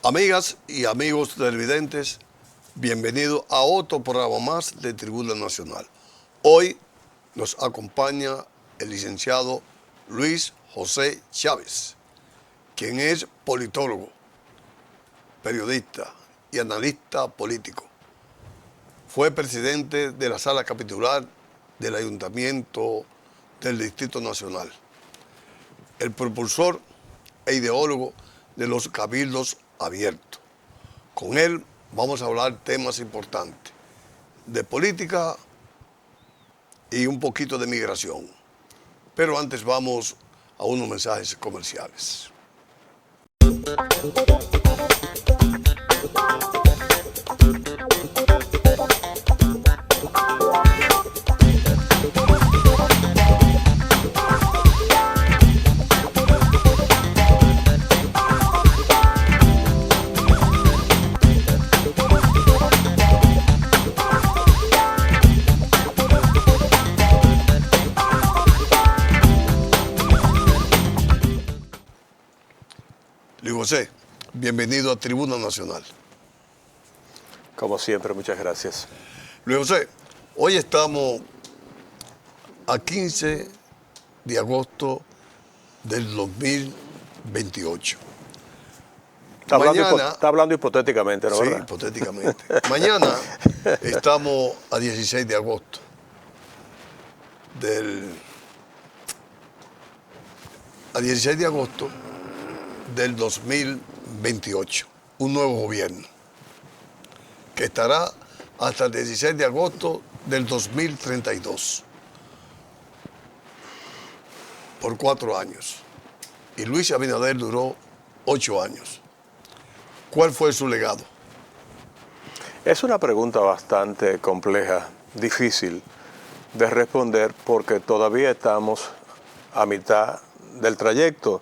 Amigas y amigos televidentes, bienvenidos a otro programa más de Tribuna Nacional. Hoy nos acompaña el licenciado Luis José Chávez, quien es politólogo, periodista y analista político. Fue presidente de la Sala Capitular del Ayuntamiento del Distrito Nacional, el propulsor e ideólogo de los cabildos abiertos. Con él vamos a hablar temas importantes de política y un poquito de migración. Pero antes vamos a unos mensajes comerciales. Luis José, bienvenido a Tribuna Nacional. Como siempre, muchas gracias. Luis José, hoy estamos a 15 de agosto del 2028. Está hablando hipotéticamente, ¿no? Sí, ¿verdad? hipotéticamente. Mañana estamos a 16 de agosto del 2028, un nuevo gobierno que estará hasta el 16 de agosto del 2032, por 4 años. Y Luis Abinader duró 8 años. ¿Cuál fue su legado? Es una pregunta bastante compleja, difícil de responder porque todavía estamos a mitad del trayecto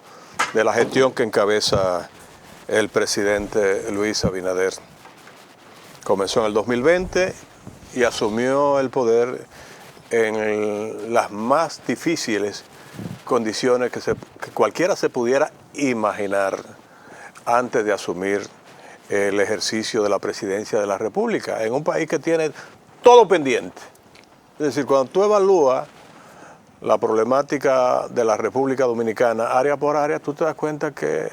de la gestión que encabeza el presidente Luis Abinader. Comenzó en el 2020 y asumió el poder en las más difíciles condiciones que cualquiera se pudiera imaginar antes de asumir el ejercicio de la presidencia de la República, en un país que tiene todo pendiente. Es decir, cuando tú evalúas la problemática de la República Dominicana, área por área, tú te das cuenta que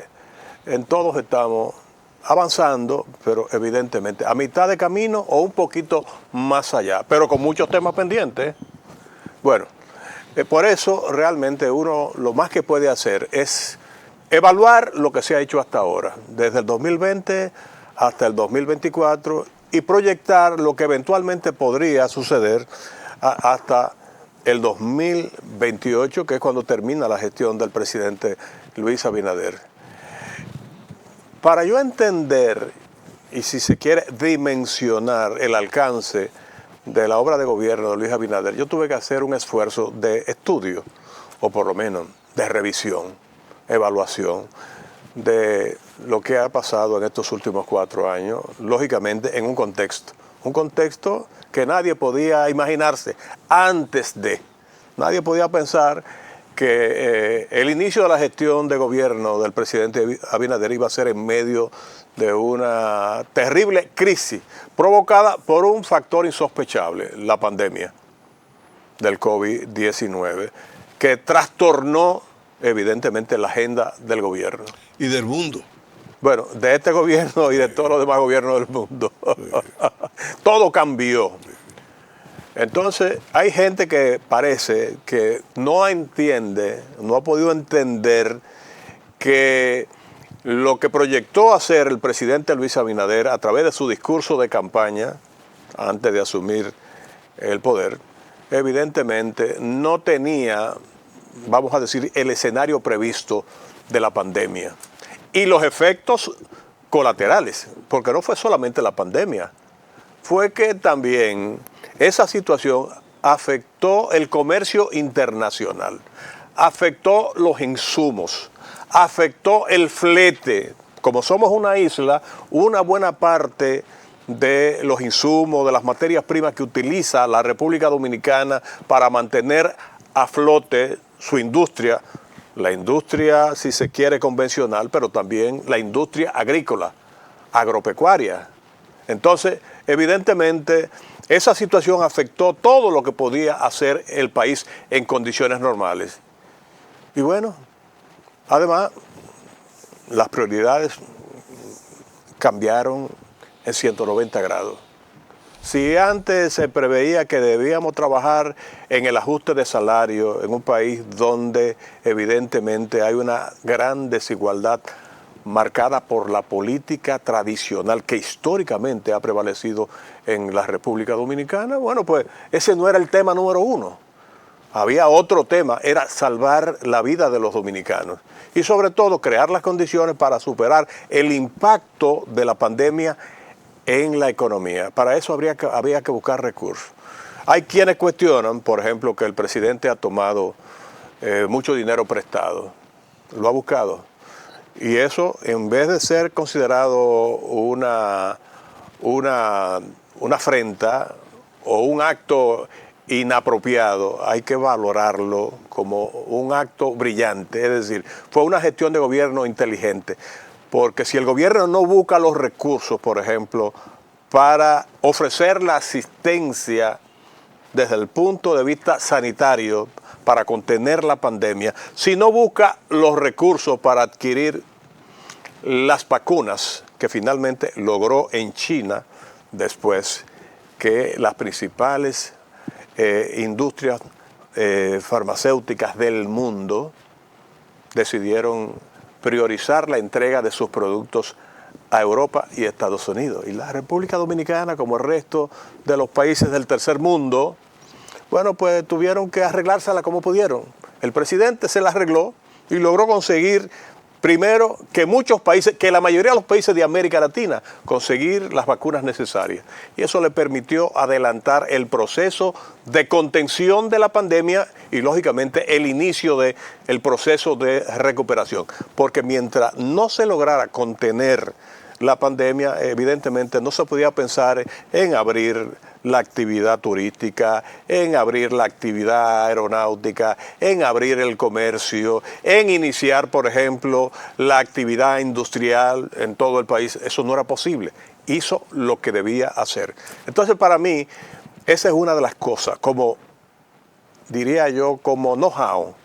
en todos estamos avanzando, pero evidentemente a mitad de camino o un poquito más allá, pero con muchos temas pendientes. Bueno, por eso realmente uno lo más que puede hacer es evaluar lo que se ha hecho hasta ahora, desde el 2020 hasta el 2024, y proyectar lo que eventualmente podría suceder hasta el 2028, que es cuando termina la gestión del presidente Luis Abinader. Para yo entender, y si se quiere dimensionar el alcance de la obra de gobierno de Luis Abinader, yo tuve que hacer un esfuerzo de estudio, o por lo menos de revisión, evaluación, de lo que ha pasado en estos últimos 4 años, lógicamente en un contexto que nadie podía imaginarse antes de. Nadie podía pensar que el inicio de la gestión de gobierno del presidente Abinader iba a ser en medio de una terrible crisis provocada por un factor insospechable, la pandemia del COVID-19, que trastornó evidentemente la agenda del gobierno. Y del mundo. Bueno, de este gobierno y de todos los demás gobiernos del mundo. Todo cambió. Entonces, hay gente que parece que no entiende, no ha podido entender que lo que proyectó hacer el presidente Luis Abinader a través de su discurso de campaña, antes de asumir el poder, evidentemente no tenía, vamos a decir, el escenario previsto de la pandemia y los efectos colaterales, porque no fue solamente la pandemia, fue que también esa situación afectó el comercio internacional, afectó los insumos, afectó el flete. Como somos una isla, una buena parte de los insumos, de las materias primas que utiliza la República Dominicana para mantener a flote su industria, la industria, si se quiere, convencional, pero también la industria agrícola, agropecuaria. Entonces, evidentemente, esa situación afectó todo lo que podía hacer el país en condiciones normales. Y bueno, además, las prioridades cambiaron en 190 grados. Si antes se preveía que debíamos trabajar en el ajuste de salario en un país donde evidentemente hay una gran desigualdad marcada por la política tradicional que históricamente ha prevalecido en la República Dominicana, bueno, pues ese no era el tema número uno. Había otro tema, era salvar la vida de los dominicanos y sobre todo crear las condiciones para superar el impacto de la pandemia en la economía. Para eso había que buscar recursos. Hay quienes cuestionan, por ejemplo, que el presidente ha tomado mucho dinero prestado, lo ha buscado. Y eso, en vez de ser considerado una afrenta o un acto inapropiado, hay que valorarlo como un acto brillante. Es decir, fue una gestión de gobierno inteligente. Porque si el gobierno no busca los recursos, por ejemplo, para ofrecer la asistencia desde el punto de vista sanitario para contener la pandemia, si no busca los recursos para adquirir las vacunas que finalmente logró en China después que las principales industrias farmacéuticas del mundo decidieron priorizar la entrega de sus productos a Europa y Estados Unidos. Y la República Dominicana, como el resto de los países del tercer mundo, bueno, pues tuvieron que arreglársela como pudieron. El presidente se la arregló y logró conseguir, primero, que la mayoría de los países de América Latina, conseguir las vacunas necesarias. Y eso le permitió adelantar el proceso de contención de la pandemia y, lógicamente, el inicio del proceso de recuperación. Porque mientras no se lograra contener la pandemia, evidentemente no se podía pensar en abrir la actividad turística, en abrir la actividad aeronáutica, en abrir el comercio, en iniciar, por ejemplo, la actividad industrial en todo el país. Eso no era posible. Hizo lo que debía hacer. Entonces, para mí, esa es una de las cosas, como diría yo, como know-how,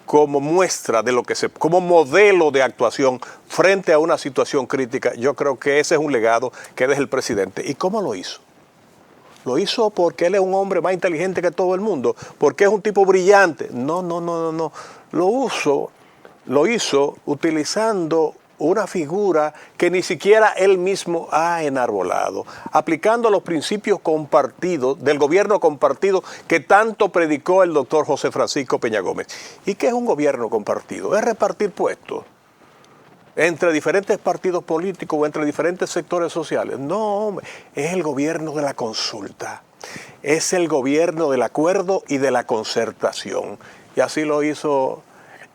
como muestra de lo que como modelo de actuación frente a una situación crítica. Yo creo que ese es un legado que deja el presidente. ¿Y cómo lo hizo? Lo hizo porque él es un hombre más inteligente que todo el mundo, porque es un tipo brillante. No. Lo hizo utilizando una figura que ni siquiera él mismo ha enarbolado, aplicando los principios compartidos, del gobierno compartido que tanto predicó el doctor José Francisco Peña Gómez. ¿Y qué es un gobierno compartido? Es repartir puestos entre diferentes partidos políticos o entre diferentes sectores sociales. No, es el gobierno de la consulta, es el gobierno del acuerdo y de la concertación. Y así lo hizo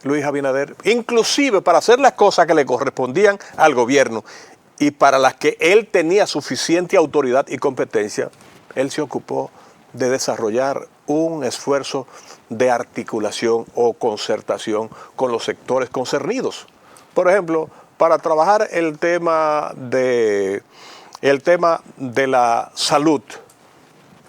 Luis Abinader, inclusive para hacer las cosas que le correspondían al gobierno y para las que él tenía suficiente autoridad y competencia, él se ocupó de desarrollar un esfuerzo de articulación o concertación con los sectores concernidos. Por ejemplo, para trabajar el tema de la salud,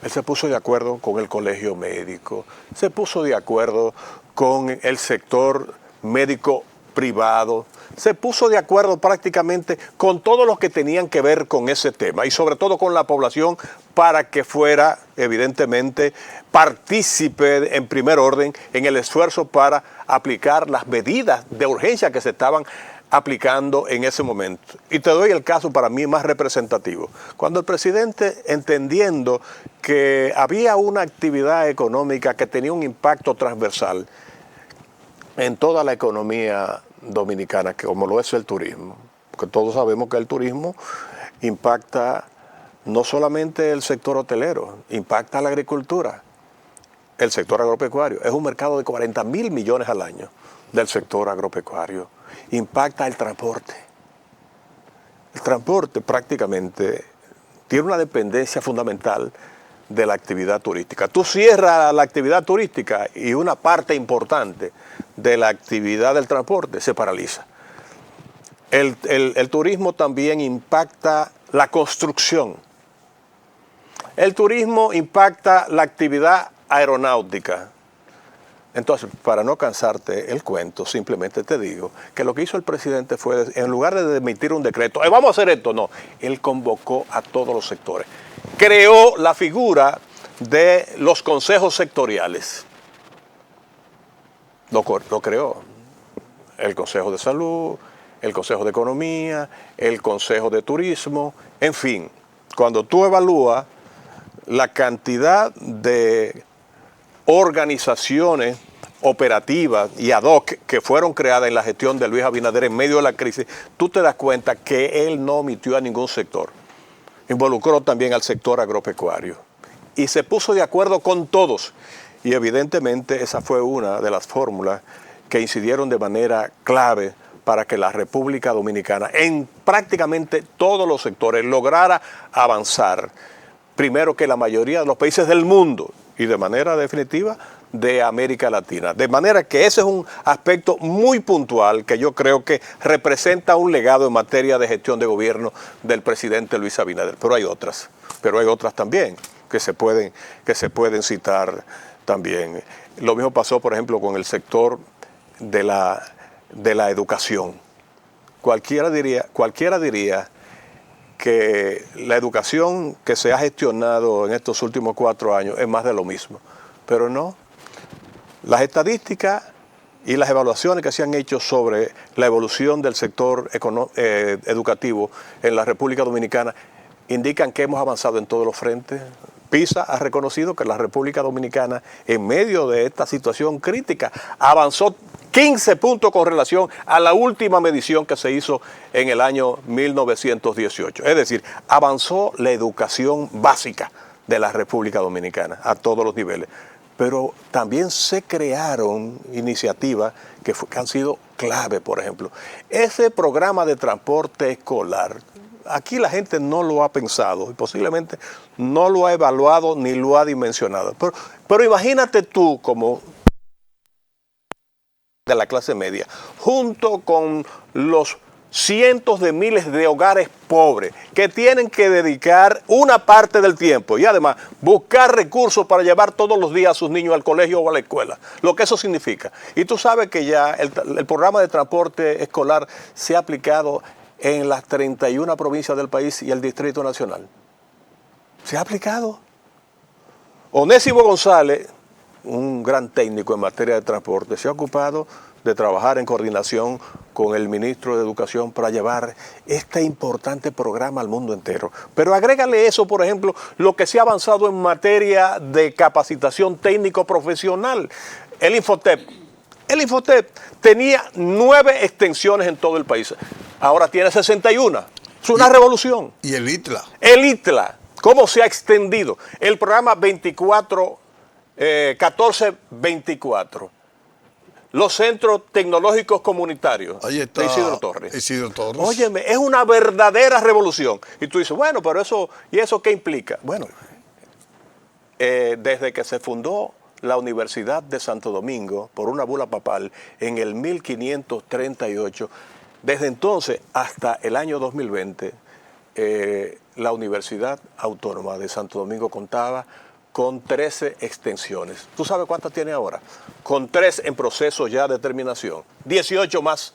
él se puso de acuerdo con el colegio médico, se puso de acuerdo con el sector médico privado, se puso de acuerdo prácticamente con todos los que tenían que ver con ese tema y sobre todo con la población para que fuera evidentemente partícipe en primer orden en el esfuerzo para aplicar las medidas de urgencia que se estaban aplicando en ese momento. Y te doy el caso para mí más representativo. Cuando el presidente, entendiendo que había una actividad económica que tenía un impacto transversal en toda la economía dominicana, que como lo es el turismo, porque todos sabemos que el turismo impacta no solamente el sector hotelero, impacta la agricultura, el sector agropecuario. Es un mercado de 40.000 millones al año del sector agropecuario. Impacta el transporte. El transporte prácticamente tiene una dependencia fundamental de la actividad turística. Tú cierras la actividad turística y una parte importante de la actividad del transporte se paraliza. El turismo también impacta la construcción. El turismo impacta la actividad aeronáutica. Entonces, para no cansarte el cuento, simplemente te digo que lo que hizo el presidente fue, en lugar de emitir un decreto, vamos a hacer esto, no, él convocó a todos los sectores. Creó la figura de los consejos sectoriales. Lo creó. El Consejo de Salud, el Consejo de Economía, el Consejo de Turismo, en fin. Cuando tú evalúas la cantidad de organizaciones operativas y ad hoc que fueron creadas en la gestión de Luis Abinader en medio de la crisis, tú te das cuenta que él no omitió a ningún sector. Involucró también al sector agropecuario y se puso de acuerdo con todos. Y evidentemente esa fue una de las fórmulas que incidieron de manera clave para que la República Dominicana, en prácticamente todos los sectores, lograra avanzar, primero que la mayoría de los países del mundo y de manera definitiva de América Latina. De manera que ese es un aspecto muy puntual que yo creo que representa un legado en materia de gestión de gobierno del presidente Luis Abinader. Pero hay otras también que se pueden citar también. Lo mismo pasó, por ejemplo, con el sector de la educación. Cualquiera diría que la educación que se ha gestionado en estos últimos 4 años es más de lo mismo, pero no. Las estadísticas y las evaluaciones que se han hecho sobre la evolución del sector educativo en la República Dominicana indican que hemos avanzado en todos los frentes. PISA ha reconocido que la República Dominicana, en medio de esta situación crítica, avanzó 15 puntos con relación a la última medición que se hizo en el año 1918. Es decir, avanzó la educación básica de la República Dominicana a todos los niveles. Pero también se crearon iniciativas que han sido clave, por ejemplo. Ese programa de transporte escolar, aquí la gente no lo ha pensado y posiblemente no lo ha evaluado ni lo ha dimensionado. Pero imagínate tú como de la clase media, junto con los cientos de miles de hogares pobres que tienen que dedicar una parte del tiempo y además buscar recursos para llevar todos los días a sus niños al colegio o a la escuela, lo que eso significa. Y tú sabes que ya el programa de transporte escolar se ha aplicado en las 31 provincias del país y el Distrito Nacional. Se ha aplicado. Onésimo González, un gran técnico en materia de transporte, se ha ocupado de trabajar en coordinación con el ministro de Educación para llevar este importante programa al mundo entero. Pero agrégale eso, por ejemplo, lo que se ha avanzado en materia de capacitación técnico-profesional. El Infotep tenía 9 extensiones en todo el país. Ahora tiene 61. Es una revolución. ¿Y el ITLA? El ITLA, ¿cómo se ha extendido? El programa 1424. Los centros tecnológicos comunitarios. Ahí está de Isidro Torres. Isidro Torres. Óyeme, es una verdadera revolución. Y tú dices, bueno, pero eso, ¿y eso qué implica? Bueno, desde que se fundó la Universidad de Santo Domingo por una bula papal en el 1538, desde entonces hasta el año 2020, la Universidad Autónoma de Santo Domingo contaba con 13 extensiones. ¿Tú sabes cuántas tiene ahora? Con 3 en proceso ya de terminación. 18 más.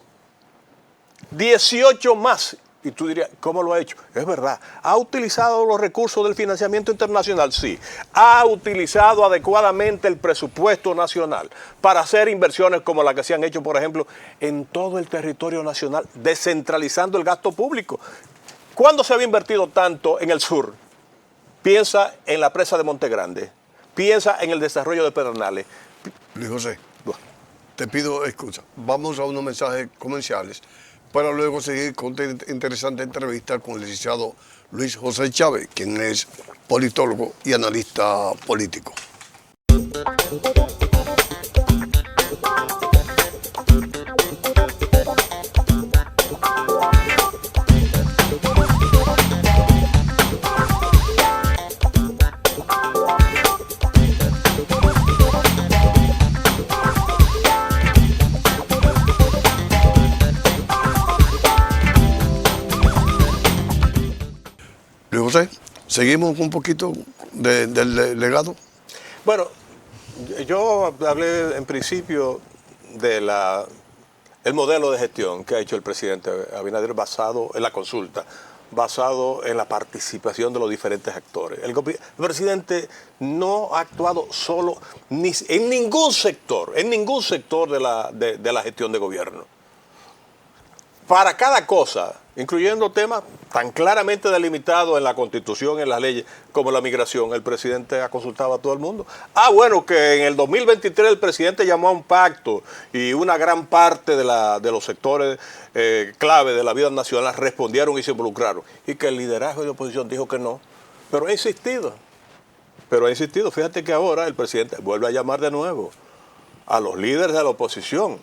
18 más. Y tú dirías, ¿cómo lo ha hecho? Es verdad. ¿Ha utilizado los recursos del financiamiento internacional? Sí. ¿Ha utilizado adecuadamente el presupuesto nacional para hacer inversiones como las que se han hecho, por ejemplo, en todo el territorio nacional, descentralizando el gasto público? ¿Cuándo se había invertido tanto en el sur? Piensa en la presa de Monte Grande. Piensa en el desarrollo de Pedernales. Luis José, te pido escucha. Vamos a unos mensajes comerciales para luego seguir con esta interesante entrevista con el licenciado Luis José Chávez, quien es politólogo y analista político. Luis José, seguimos un poquito del legado. Bueno, yo hablé en principio de el modelo de gestión que ha hecho el presidente Abinader basado en la consulta, basado en la participación de los diferentes actores. El presidente no ha actuado solo en ningún sector de la gestión de gobierno. Para cada cosa, incluyendo temas tan claramente delimitados en la Constitución, en las leyes, como la migración, el presidente ha consultado a todo el mundo. Bueno, que en el 2023 el presidente llamó a un pacto y una gran parte de los sectores clave de la vida nacional respondieron y se involucraron. Y que el liderazgo de oposición dijo que no, pero ha insistido. Fíjate que ahora el presidente vuelve a llamar de nuevo a los líderes de la oposición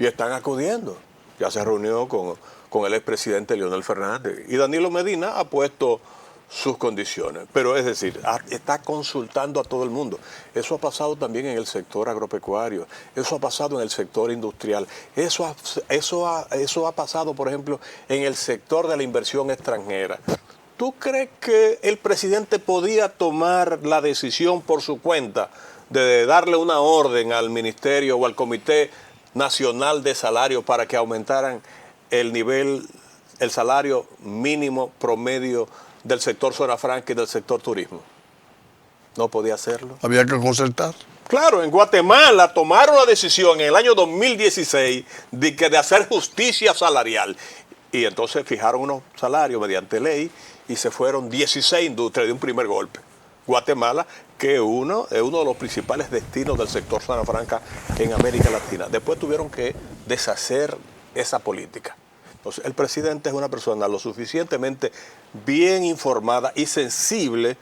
y están acudiendo. Ya se reunió con el expresidente Leonel Fernández y Danilo Medina ha puesto sus condiciones. Pero es decir, está consultando a todo el mundo. Eso ha pasado también en el sector agropecuario, eso ha pasado en el sector industrial, eso ha pasado, por ejemplo, en el sector de la inversión extranjera. ¿Tú crees que el presidente podía tomar la decisión por su cuenta de darle una orden al ministerio o al Comité Nacional de Salario para que aumentaran el salario mínimo promedio del sector zona franca y del sector turismo? No podía hacerlo. Había que concertar. Claro, en Guatemala tomaron la decisión en el año 2016 de hacer justicia salarial. Y entonces fijaron unos salarios mediante ley y se fueron 16 industrias de un primer golpe. Guatemala, que es uno de los principales destinos del sector zona franca en América Latina. Después tuvieron que deshacer esa política. Entonces, el presidente es una persona lo suficientemente bien informada y sensible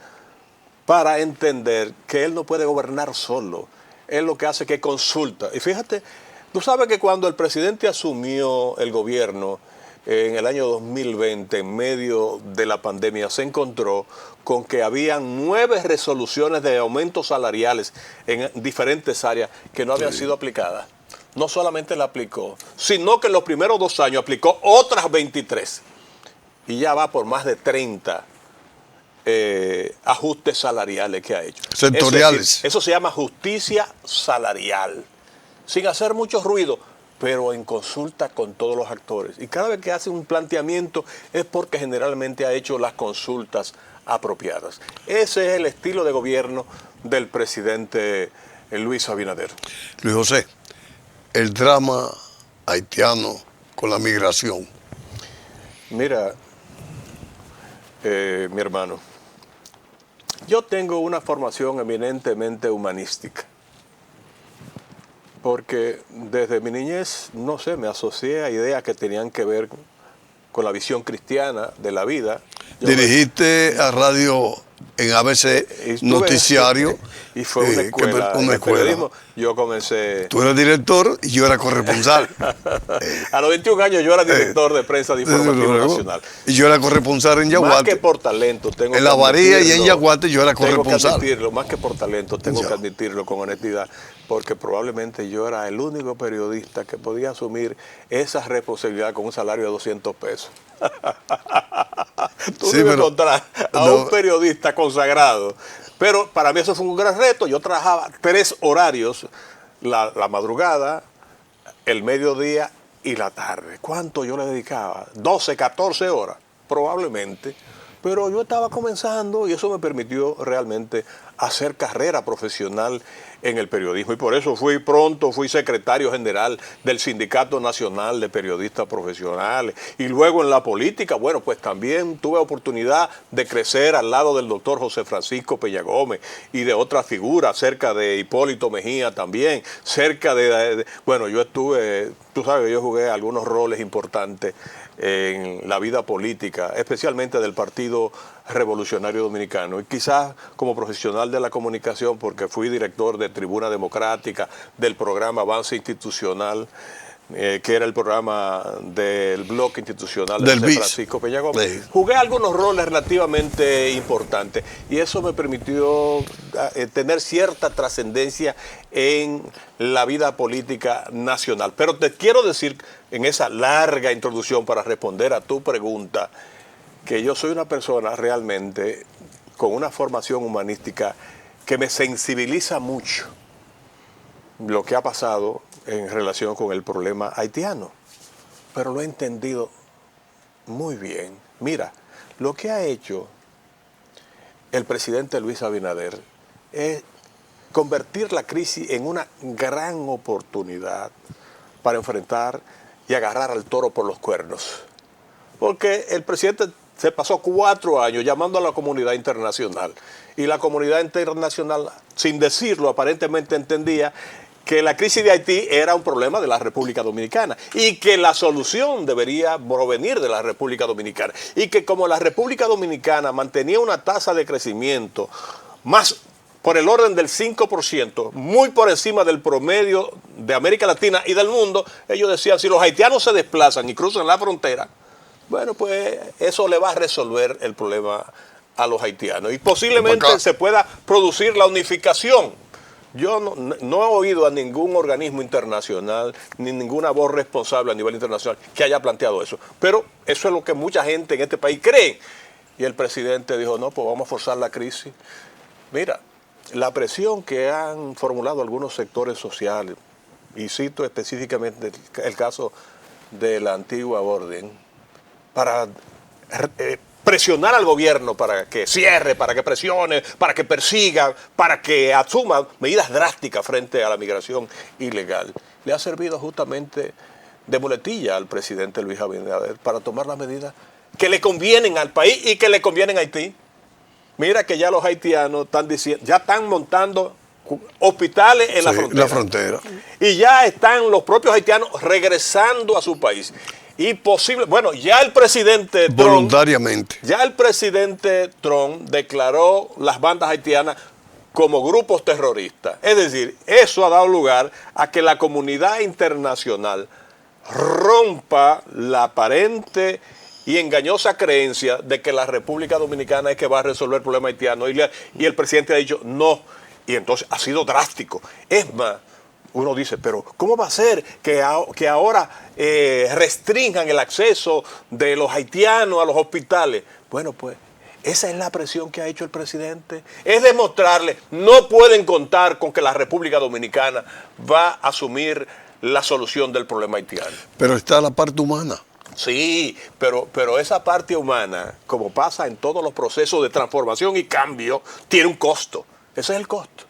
para entender que él no puede gobernar solo. Él lo que hace es que consulta. Y fíjate, tú sabes que cuando el presidente asumió el gobierno en el año 2020, en medio de la pandemia, se encontró con que habían 9 resoluciones de aumentos salariales en diferentes áreas que no habían sido aplicadas. No solamente la aplicó, sino que en los primeros 2 años aplicó otras 23. Y ya va por más de 30 ajustes salariales que ha hecho. Sectoriales. Eso se llama justicia salarial, sin hacer mucho ruido, pero en consulta con todos los actores. Y cada vez que hace un planteamiento es porque generalmente ha hecho las consultas apropiadas. Ese es el estilo de gobierno del presidente Luis Abinader. Luis José, el drama haitiano con la migración. Mira, mi hermano, yo tengo una formación eminentemente humanística. Porque desde mi niñez, no sé, me asocié a ideas que tenían que ver con la visión cristiana de la vida. Dirigiste a radio en ABC Noticiario. Y fue una escuela. Una escuela. Yo comencé... Tú eras director y yo era corresponsal. A los 21 años yo era director de prensa de informativo nacional. Y yo era corresponsal en Yaguate. Más que por talento. Tengo en La Varía y en Yaguate yo era corresponsal. Tengo que admitirlo, más que por talento, tengo que admitirlo con honestidad, porque probablemente yo era el único periodista que podía asumir esa responsabilidad con un salario de 200 pesos. Tú no encontrás a un periodista consagrado. Pero para mí eso fue un gran reto. Yo trabajaba 3 horarios, la madrugada, el mediodía y la tarde. ¿Cuánto yo le dedicaba? 12, 14 horas, probablemente. Pero yo estaba comenzando y eso me permitió realmente hacer carrera profesional en el periodismo. Y por eso fui secretario general del Sindicato Nacional de Periodistas Profesionales. Y luego en la política, bueno, pues también tuve oportunidad de crecer al lado del doctor José Francisco Peña Gómez y de otras figuras, cerca de Hipólito Mejía también, bueno, yo estuve, tú sabes, yo jugué algunos roles importantes en la vida política, especialmente del Partido revolucionario dominicano. Y quizás como profesional de la comunicación, porque fui director de Tribuna Democrática, del programa Avance Institucional, que era el programa del bloque institucional de Francisco Peña Gómez. Sí. Jugué algunos roles relativamente importantes y eso me permitió tener cierta trascendencia en la vida política nacional. Pero te quiero decir en esa larga introducción para responder a tu pregunta que yo soy una persona realmente con una formación humanística que me sensibiliza mucho lo que ha pasado en relación con el problema haitiano, pero lo he entendido muy bien. Mira, lo que ha hecho el presidente Luis Abinader es convertir la crisis en una gran oportunidad para enfrentar y agarrar al toro por los cuernos. Porque el presidente se pasó 4 años llamando a la comunidad internacional y la comunidad internacional, sin decirlo, aparentemente entendía que la crisis de Haití era un problema de la República Dominicana y que la solución debería provenir de la República Dominicana y que como la República Dominicana mantenía una tasa de crecimiento más por el orden del 5%, muy por encima del promedio de América Latina y del mundo, ellos decían, si los haitianos se desplazan y cruzan la frontera, bueno, pues eso le va a resolver el problema a los haitianos y posiblemente se pueda producir la unificación. Yo no he oído a ningún organismo internacional ni ninguna voz responsable a nivel internacional que haya planteado eso. Pero eso es lo que mucha gente en este país cree. Y el presidente dijo, no, pues vamos a forzar la crisis. Mira, la presión que han formulado algunos sectores sociales, y cito específicamente el caso de la antigua orden, para presionar al gobierno para que cierre, para que presione, para que persiga, para que asuma medidas drásticas frente a la migración ilegal. Le ha servido justamente de muletilla al presidente Luis Abinader para tomar las medidas que le convienen al país y que le convienen a Haití. Mira que ya los haitianos están diciendo, ya están montando hospitales en la frontera. Y ya están los propios haitianos regresando a su país. Y posible, bueno, ya el presidente Trump, voluntariamente. Ya el presidente Trump declaró las bandas haitianas como grupos terroristas. Es decir, eso ha dado lugar a que la comunidad internacional rompa la aparente y engañosa creencia de que la República Dominicana es que va a resolver el problema haitiano. Y el presidente ha dicho no. Y entonces ha sido drástico. Es más, uno dice, pero ¿cómo va a ser que ahora restrinjan el acceso de los haitianos a los hospitales? Bueno, pues esa es la presión que ha hecho el presidente. Es demostrarle, no pueden contar con que la República Dominicana va a asumir la solución del problema haitiano. Pero está la parte humana. Sí, pero esa parte humana, como pasa en todos los procesos de transformación y cambio, tiene un costo. Ese es el costo.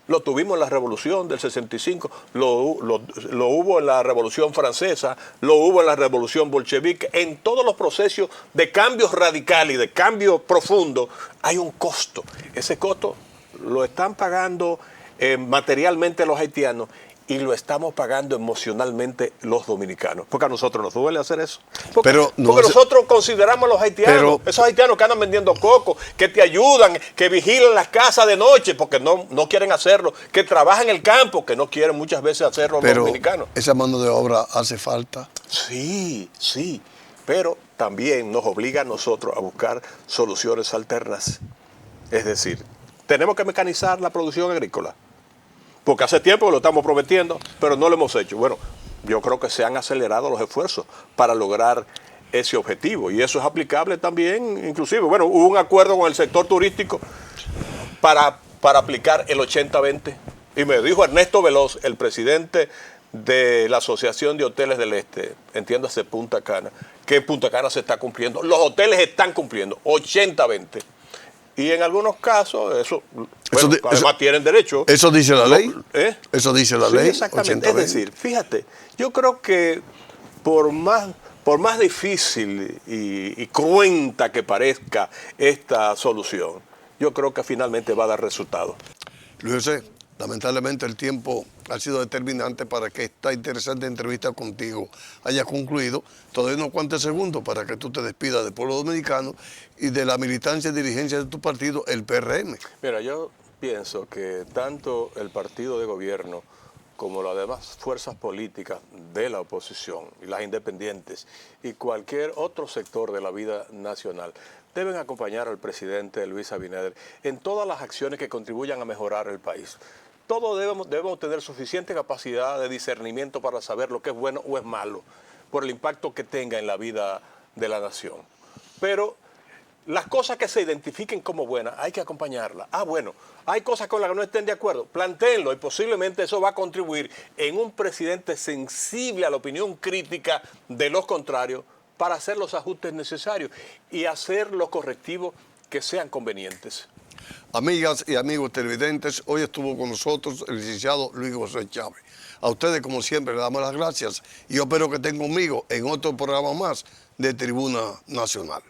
Lo tuvimos en la Revolución del 65, lo hubo en la Revolución Francesa, lo hubo en la Revolución Bolchevique. En todos los procesos de cambios radicales y de cambio profundo hay un costo. Ese costo lo están pagando materialmente los haitianos y lo estamos pagando emocionalmente los dominicanos. Porque a nosotros nos duele hacer eso. Porque nosotros consideramos a los haitianos, esos haitianos que andan vendiendo coco, que te ayudan, que vigilan las casas de noche porque no quieren hacerlo, que trabajan en el campo, que no quieren muchas veces hacerlo los dominicanos. ¿Esa mano de obra hace falta? Sí, sí. Pero también nos obliga a nosotros a buscar soluciones alternas. Es decir, tenemos que mecanizar la producción agrícola. Porque hace tiempo que lo estamos prometiendo, pero no lo hemos hecho. Bueno, yo creo que se han acelerado los esfuerzos para lograr ese objetivo. Y eso es aplicable también, inclusive. Bueno, hubo un acuerdo con el sector turístico para aplicar el 80-20. Y me dijo Ernesto Veloz, el presidente de la Asociación de Hoteles del Este, entiéndase Punta Cana, que en Punta Cana se está cumpliendo. Los hoteles están cumpliendo 80-20. Y en algunos casos, además tienen derecho. ¿Eso dice la ley? ¿Eso dice la ley? Exactamente. 80-20. Es decir, fíjate, yo creo que por más difícil y cruenta que parezca esta solución, yo creo que finalmente va a dar resultado. Luis José, Lamentablemente el tiempo ha sido determinante para que esta interesante entrevista contigo haya concluido. Todavía unos cuantos segundos para que tú te despidas del pueblo dominicano y de la militancia y dirigencia de tu partido, el PRM. Mira, yo pienso que tanto el partido de gobierno como las demás fuerzas políticas de la oposición y las independientes y cualquier otro sector de la vida nacional deben acompañar al presidente Luis Abinader en todas las acciones que contribuyan a mejorar el país. Todos debemos tener suficiente capacidad de discernimiento para saber lo que es bueno o es malo por el impacto que tenga en la vida de la nación. Pero las cosas que se identifiquen como buenas, hay que acompañarlas. Bueno, hay cosas con las que no estén de acuerdo, plantéenlo y posiblemente eso va a contribuir en un presidente sensible a la opinión crítica de los contrarios para hacer los ajustes necesarios y hacer los correctivos que sean convenientes. Amigas y amigos televidentes, hoy estuvo con nosotros el licenciado Luis José Chávez. A ustedes, como siempre, le damos las gracias y yo espero que estén conmigo en otro programa más de Tribuna Nacional.